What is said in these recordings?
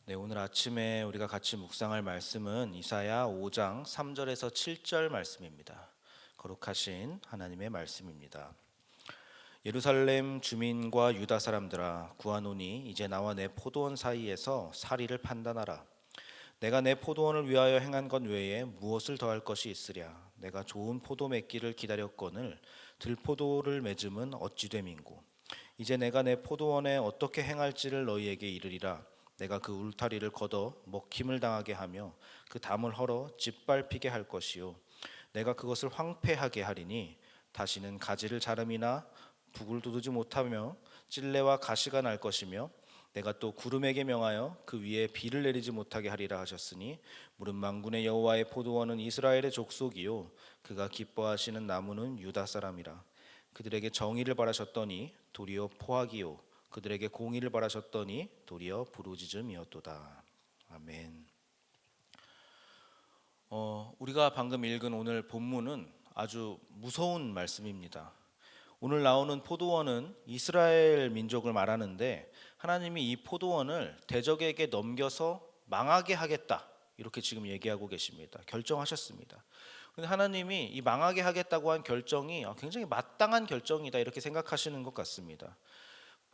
네, 오늘 아침에 우리가 같이 묵상할 말씀은 이사야 5장 3절에서 7절 말씀입니다. 거룩하신 하나님의 말씀입니다. 예루살렘 주민과 유다 사람들아, 구하노니 이제 나와 내 포도원 사이에서 사리를 판단하라. 내가 내 포도원을 위하여 행한 것 외에 무엇을 더할 것이 있으랴. 내가 좋은 포도 맺기를 기다렸거늘 들포도를 맺음은 어찌 됨인고. 이제 내가 내 포도원에 어떻게 행할지를 너희에게 이르리라. 내가 그 울타리를 걷어 먹힘을 당하게 하며 그 담을 헐어 짓밟히게 할 것이요 내가 그것을 황폐하게 하리니 다시는 가지를 자름이나 북을 돋우지 못하며 찔레와 가시가 날 것이며 내가 또 구름에게 명하여 그 위에 비를 내리지 못하게 하리라 하셨으니 무릇 만군의 여호와의 포도원은 이스라엘의 족속이요 그가 기뻐하시는 나무는 유다 사람이라. 그들에게 정의를 바라셨더니 도리어 포악이요 그들에게 공의를 바라셨더니 도리어 부르짖음이었도다. 아멘. 우리가 방금 읽은 오늘 본문은 아주 무서운 말씀입니다. 오늘 나오는 포도원은 이스라엘 민족을 말하는데 하나님이 이 포도원을 대적에게 넘겨서 망하게 하겠다 이렇게 지금 얘기하고 계십니다. 결정하셨습니다. 근데 하나님이 이 망하게 하겠다고 한 결정이 굉장히 마땅한 결정이다 이렇게 생각하시는 것 같습니다.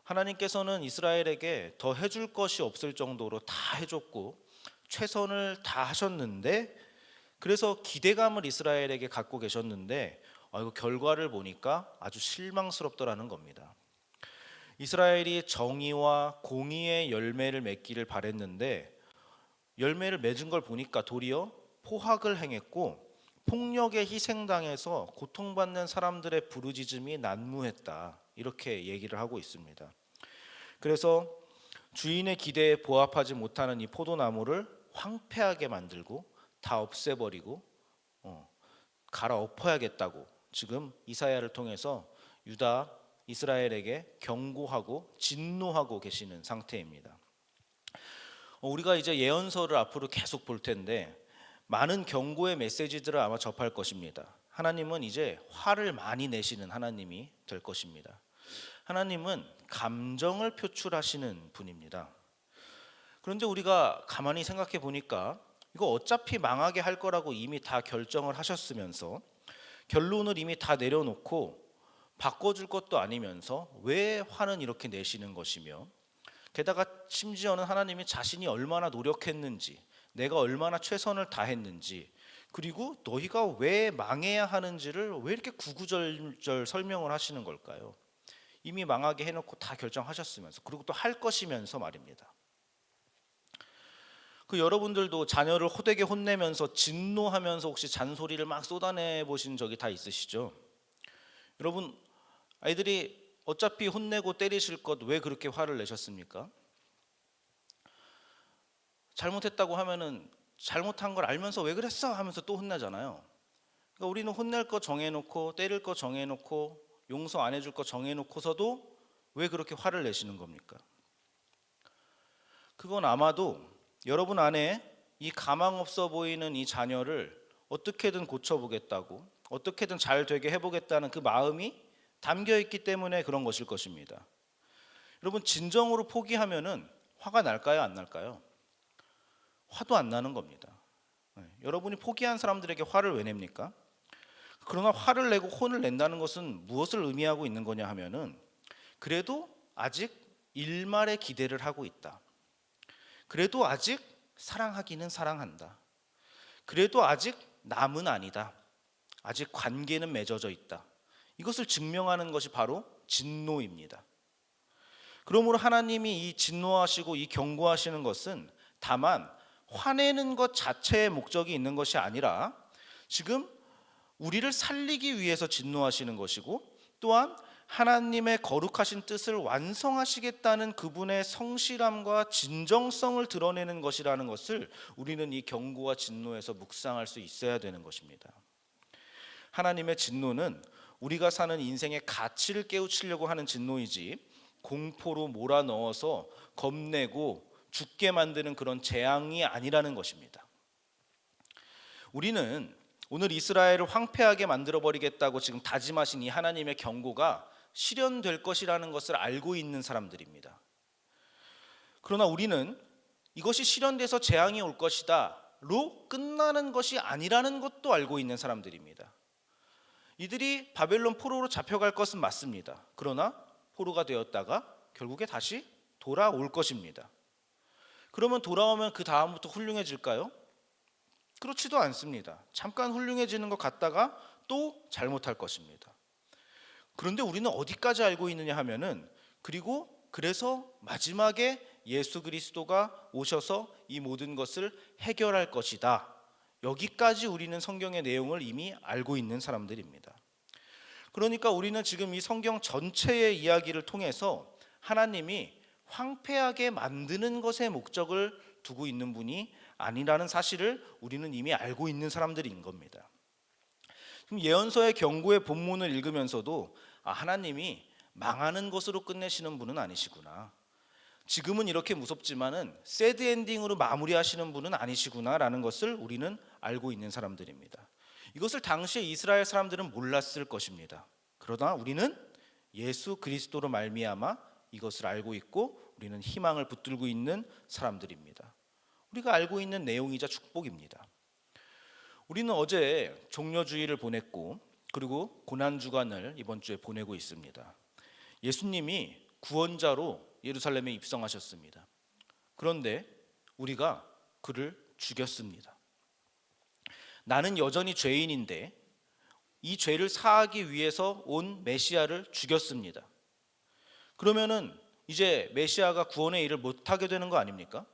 하나님께서는 이스라엘에게 더 해줄 것이 없을 정도로 다 해줬고 최선을 다 하셨는데, 그래서 기대감을 이스라엘에게 갖고 계셨는데 이거 결과를 보니까 아주 실망스럽더라는 겁니다. 이스라엘이 정의와 공의의 열매를 맺기를 바랬는데 열매를 맺은 걸 보니까 도리어 포악을 행했고 폭력에 희생당해서 고통받는 사람들의 부르짖음이 난무했다 이렇게 얘기를 하고 있습니다. 그래서 주인의 기대에 부합하지 못하는 이 포도나무를 황폐하게 만들고 다 없애버리고 갈아엎어야겠다고 지금 이사야를 통해서 유다 이스라엘에게 경고하고 진노하고 계시는 상태입니다. 우리가 이제 예언서를 앞으로 계속 볼 텐데 많은 경고의 메시지들을 아마 접할 것입니다. 하나님은 이제 화를 많이 내시는 하나님이 될 것입니다. 하나님은 감정을 표출하시는 분입니다. 그런데 우리가 가만히 생각해 보니까 이거 어차피 망하게 할 거라고 이미 다 결정을 하셨으면서 결론을 이미 다 내려놓고 바꿔줄 것도 아니면서 왜 화는 이렇게 내시는 것이며, 게다가 심지어는 하나님이 자신이 얼마나 노력했는지 내가 얼마나 최선을 다했는지 그리고 너희가 왜 망해야 하는지를 왜 이렇게 구구절절 설명을 하시는 걸까요? 이미 망하게 해놓고 다 결정하셨으면서 그리고 또 할 것이면서 말입니다. 여러분들도 자녀를 호되게 혼내면서 진노하면서 혹시 잔소리를 막 쏟아내 보신 적이 다 있으시죠? 여러분, 아이들이 어차피 혼내고 때리실 것 왜 그렇게 화를 내셨습니까? 잘못했다고 하면은 잘못한 걸 알면서 왜 그랬어 하면서 또 혼나잖아요. 그러니까 우리는 혼낼 거 정해놓고 때릴 거 정해놓고 용서 안 해줄 거 정해놓고서도 왜 그렇게 화를 내시는 겁니까? 그건 아마도 여러분 안에 이 가망 없어 보이는 이 자녀를 어떻게든 고쳐보겠다고 어떻게든 잘 되게 해보겠다는 그 마음이 담겨 있기 때문에 그런 것일 것입니다. 여러분, 진정으로 포기하면은 화가 날까요, 안 날까요? 화도 안 나는 겁니다. 여러분이 포기한 사람들에게 화를 왜 냅니까? 그러나 화를 내고 혼을 낸다는 것은 무엇을 의미하고 있는 거냐 하면은 그래도 아직 일말의 기대를 하고 있다. 그래도 아직 사랑하기는 사랑한다. 그래도 아직 남은 아니다. 아직 관계는 맺어져 있다. 이것을 증명하는 것이 바로 진노입니다. 그러므로 하나님이 이 진노하시고 이 경고하시는 것은 다만 화내는 것 자체의 목적이 있는 것이 아니라 지금 우리를 살리기 위해서 진노하시는 것이고 또한 하나님의 거룩하신 뜻을 완성하시겠다는 그분의 성실함과 진정성을 드러내는 것이라는 것을 우리는 이 경고와 진노에서 묵상할 수 있어야 되는 것입니다. 하나님의 진노는 우리가 사는 인생의 가치를 깨우치려고 하는 진노이지 공포로 몰아넣어서 겁내고 죽게 만드는 그런 재앙이 아니라는 것입니다. 우리는 오늘 이스라엘을 황폐하게 만들어버리겠다고 지금 다짐하신 이 하나님의 경고가 실현될 것이라는 것을 알고 있는 사람들입니다. 그러나 우리는 이것이 실현돼서 재앙이 올 것이다로 끝나는 것이 아니라는 것도 알고 있는 사람들입니다. 이들이 바벨론 포로로 잡혀갈 것은 맞습니다. 그러나 포로가 되었다가 결국에 다시 돌아올 것입니다. 그러면 돌아오면 그 다음부터 훌륭해질까요? 그렇지도 않습니다. 잠깐 훌륭해지는 것 같다가 또 잘못할 것입니다. 그런데 우리는 어디까지 알고 있느냐 하면은 그래서 마지막에 예수 그리스도가 오셔서 이 모든 것을 해결할 것이다. 여기까지 우리는 성경의 내용을 이미 알고 있는 사람들입니다. 그러니까 우리는 지금 이 성경 전체의 이야기를 통해서 하나님이 황폐하게 만드는 것에 목적을 두고 있는 분이 아니라는 사실을 우리는 이미 알고 있는 사람들인 겁니다. 그럼 예언서의 경고의 본문을 읽으면서도 하나님이 망하는 것으로 끝내시는 분은 아니시구나. 지금은 이렇게 무섭지만은 새드 엔딩으로 마무리하시는 분은 아니시구나라는 것을 우리는 알고 있는 사람들입니다. 이것을 당시에 이스라엘 사람들은 몰랐을 것입니다. 그러나 우리는 예수 그리스도로 말미암아 이것을 알고 있고 우리는 희망을 붙들고 있는 사람들입니다. 우리가 알고 있는 내용이자 축복입니다. 우리는 어제 종려주일을 보냈고 그리고 고난주간을 이번 주에 보내고 있습니다. 예수님이 구원자로 예루살렘에 입성하셨습니다. 그런데 우리가 그를 죽였습니다. 나는 여전히 죄인인데 이 죄를 사하기 위해서 온 메시아를 죽였습니다. 그러면은 이제 메시아가 구원의 일을 못하게 되는 거 아닙니까?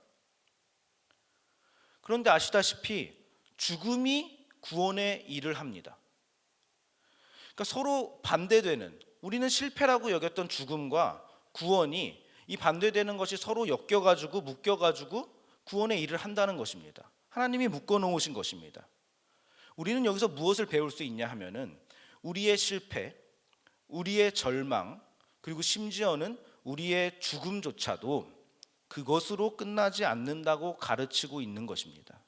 그런데 아시다시피 죽음이 구원의 일을 합니다. 그러니까 서로 반대되는, 우리는 실패라고 여겼던 죽음과 구원이 이 반대되는 것이 서로 엮여가지고 묶여가지고 구원의 일을 한다는 것입니다. 하나님이 묶어놓으신 것입니다. 우리는 여기서 무엇을 배울 수 있냐 하면은 우리의 실패, 우리의 절망, 그리고 심지어는 우리의 죽음조차도 그것으로 끝나지 않는다고 가르치고 있는 것입니다.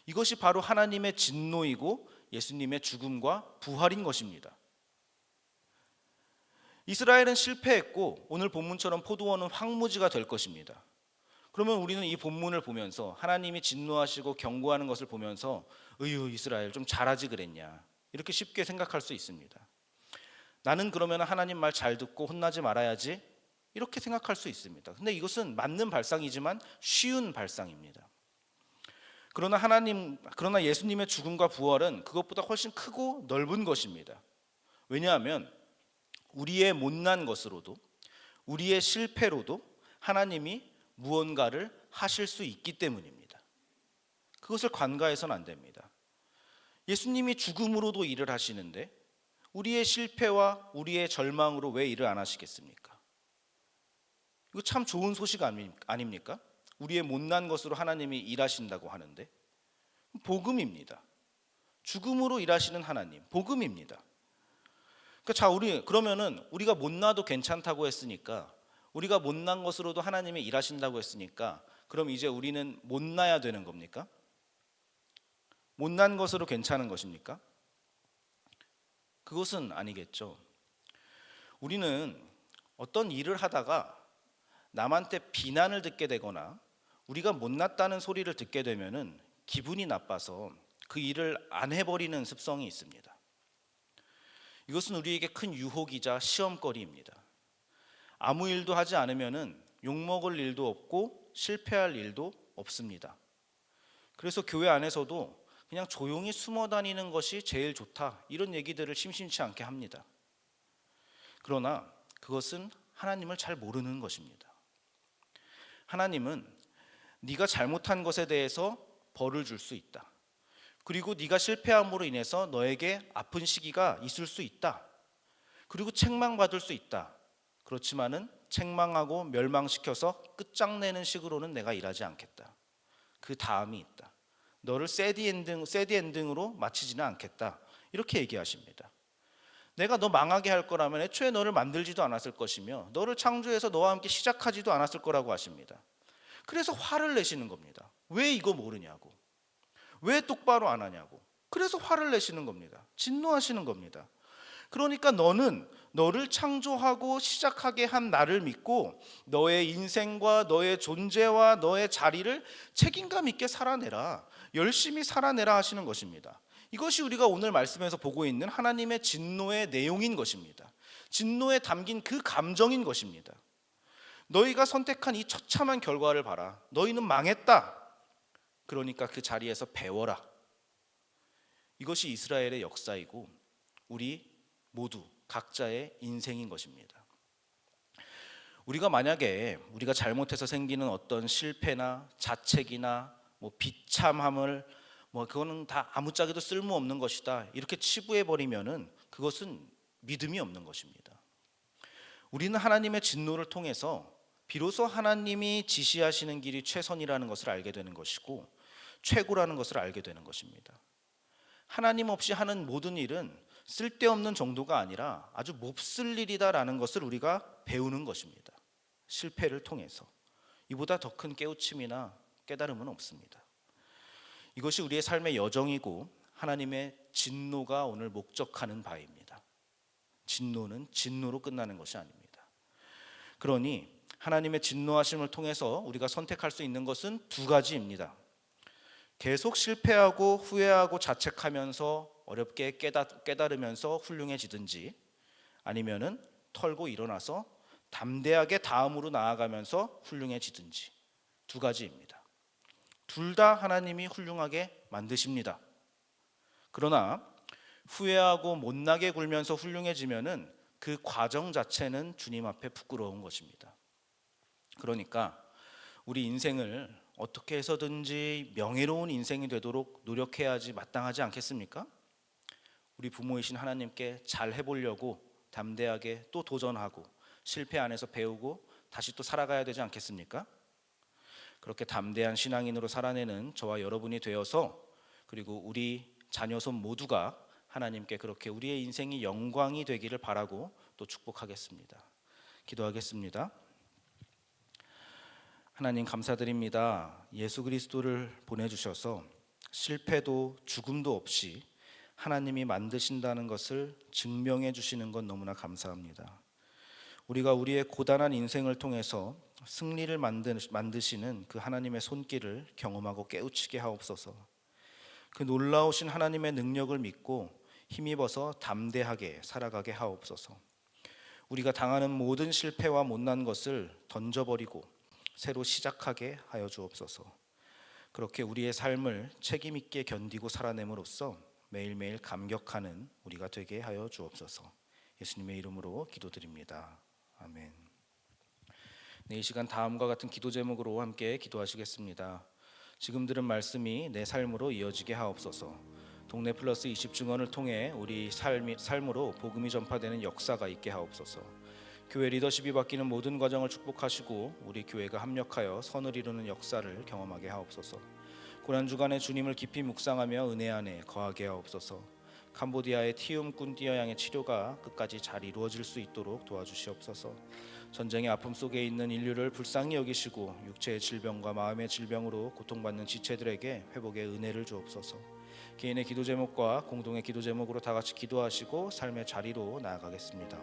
이것이 바로 하나님의 진노이고 예수님의 죽음과 부활인 것입니다. 이스라엘은 실패했고 오늘 본문처럼 포도원은 황무지가 될 것입니다. 그러면 우리는 이 본문을 보면서 하나님이 진노하시고 경고하는 것을 보면서 으유 이스라엘 좀 잘하지 그랬냐 이렇게 쉽게 생각할 수 있습니다. 나는 그러면 하나님 말 잘 듣고 혼나지 말아야지 이렇게 생각할 수 있습니다. 근데 이것은 맞는 발상이지만 쉬운 발상입니다. 그러나 예수님의 죽음과 부활은 그것보다 훨씬 크고 넓은 것입니다. 왜냐하면 우리의 못난 것으로도 우리의 실패로도 하나님이 무언가를 하실 수 있기 때문입니다. 그것을 관가해서는 안 됩니다. 예수님이 죽음으로도 일을 하시는데 우리의 실패와 우리의 절망으로 왜 일을 안 하시겠습니까? 이거 참 좋은 소식 아닙니까? 우리의 못난 것으로 하나님이 일하신다고 하는데 복음입니다. 죽음으로 일하시는 하나님, 복음입니다. 그러면은 우리가 못나도 괜찮다고 했으니까 우리가 못난 것으로도 하나님이 일하신다고 했으니까 그럼 이제 우리는 못나야 되는 겁니까? 못난 것으로 괜찮은 것입니까? 그것은 아니겠죠. 우리는 어떤 일을 하다가 남한테 비난을 듣게 되거나 우리가 못났다는 소리를 듣게 되면은 기분이 나빠서 그 일을 안 해버리는 습성이 있습니다. 이것은 우리에게 큰 유혹이자 시험거리입니다. 아무 일도 하지 않으면은 욕먹을 일도 없고 실패할 일도 없습니다. 그래서 교회 안에서도 그냥 조용히 숨어 다니는 것이 제일 좋다 이런 얘기들을 심심치 않게 합니다. 그러나 그것은 하나님을 잘 모르는 것입니다. 하나님은 네가 잘못한 것에 대해서 벌을 줄 수 있다. 그리고 네가 실패함으로 인해서 너에게 아픈 시기가 있을 수 있다. 그리고 책망받을 수 있다. 그렇지만은 책망하고 멸망시켜서 끝장내는 식으로는 내가 일하지 않겠다. 그 다음이 있다. 너를 새드 엔딩으로 마치지는 않겠다. 이렇게 얘기하십니다. 내가 너 망하게 할 거라면 애초에 너를 만들지도 않았을 것이며 너를 창조해서 너와 함께 시작하지도 않았을 거라고 하십니다. 그래서 화를 내시는 겁니다. 왜 이거 모르냐고. 왜 똑바로 안 하냐고. 그래서 화를 내시는 겁니다. 진노하시는 겁니다. 그러니까 너는 너를 창조하고 시작하게 한 나를 믿고 너의 인생과 너의 존재와 너의 자리를 책임감 있게 살아내라, 열심히 살아내라 하시는 것입니다. 이것이 우리가 오늘 말씀에서 보고 있는 하나님의 진노의 내용인 것입니다. 진노에 담긴 그 감정인 것입니다. 너희가 선택한 이 처참한 결과를 봐라. 너희는 망했다. 그러니까 그 자리에서 배워라. 이것이 이스라엘의 역사이고 우리 모두 각자의 인생인 것입니다. 우리가 만약에 우리가 잘못해서 생기는 어떤 실패나 자책이나 비참함을 그거는 다 아무짝에도 쓸모없는 것이다, 이렇게 치부해 버리면은 그것은 믿음이 없는 것입니다. 우리는 하나님의 진노를 통해서 비로소 하나님이 지시하시는 길이 최선이라는 것을 알게 되는 것이고 최고라는 것을 알게 되는 것입니다. 하나님 없이 하는 모든 일은 쓸데없는 정도가 아니라 아주 몹쓸 일이다라는 것을 우리가 배우는 것입니다. 실패를 통해서 이보다 더 큰 깨우침이나 깨달음은 없습니다. 이것이 우리의 삶의 여정이고 하나님의 진노가 오늘 목적하는 바입니다. 진노는 진노로 끝나는 것이 아닙니다. 그러니 하나님의 진노하심을 통해서 우리가 선택할 수 있는 것은 두 가지입니다. 계속 실패하고 후회하고 자책하면서 어렵게 깨달으면서 훌륭해지든지, 아니면은 털고 일어나서 담대하게 다음으로 나아가면서 훌륭해지든지, 두 가지입니다. 둘 다 하나님이 훌륭하게 만드십니다. 그러나 후회하고 못나게 굴면서 훌륭해지면은 그 과정 자체는 주님 앞에 부끄러운 것입니다. 그러니까 우리 인생을 어떻게 해서든지 명예로운 인생이 되도록 노력해야지 마땅하지 않겠습니까? 우리 부모이신 하나님께 잘 해보려고 담대하게 또 도전하고 실패 안에서 배우고 다시 또 살아가야 되지 않겠습니까? 그렇게 담대한 신앙인으로 살아내는 저와 여러분이 되어서, 그리고 우리 자녀손 모두가 하나님께 그렇게 우리의 인생이 영광이 되기를 바라고 또 축복하겠습니다. 기도하겠습니다. 하나님 감사드립니다. 예수 그리스도를 보내주셔서 실패도 죽음도 없이 하나님이 만드신다는 것을 증명해 주시는 건 너무나 감사합니다. 우리가 우리의 고단한 인생을 통해서 승리를 만드시는 그 하나님의 손길을 경험하고 깨우치게 하옵소서. 그 놀라우신 하나님의 능력을 믿고 힘입어서 담대하게 살아가게 하옵소서. 우리가 당하는 모든 실패와 못난 것을 던져버리고 새로 시작하게 하여 주옵소서. 그렇게 우리의 삶을 책임 있게 견디고 살아냄으로써 매일매일 감격하는 우리가 되게 하여 주옵소서. 예수님의 이름으로 기도드립니다. 아멘. 이 시간 다음과 같은 기도 제목으로 함께 기도하시겠습니다. 지금 들은 말씀이 내 삶으로 이어지게 하옵소서. 동네 플러스 20 증언을 통해 우리 삶으로 복음이 전파되는 역사가 있게 하옵소서. 교회 리더십이 바뀌는 모든 과정을 축복하시고 우리 교회가 합력하여 선을 이루는 역사를 경험하게 하옵소서. 고난주간에 주님을 깊이 묵상하며 은혜 안에 거하게 하옵소서. 캄보디아의 티움꾼띠어 양의 치료가 끝까지 잘 이루어질 수 있도록 도와주시옵소서. 전쟁의 아픔 속에 있는 인류를 불쌍히 여기시고 육체의 질병과 마음의 질병으로 고통받는 지체들에게 회복의 은혜를 주옵소서. 개인의 기도 제목과 공동의 기도 제목으로 다 같이 기도하시고 삶의 자리로 나아가겠습니다.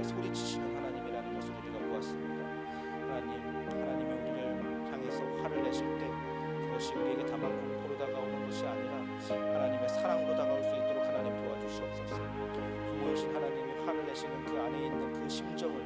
소리치시는 하나님이라는 것을 우리가 보았습니다. 하나님이 우리를 향해서 화를 내실 때 그것이 우리에게 다만 공포로 다가오는 것이 아니라 하나님의 사랑으로 다가올 수 있도록 하나님 도와주시옵소서. 부모이신 하나님이 화를 내시는 그 안에 있는 그 심정을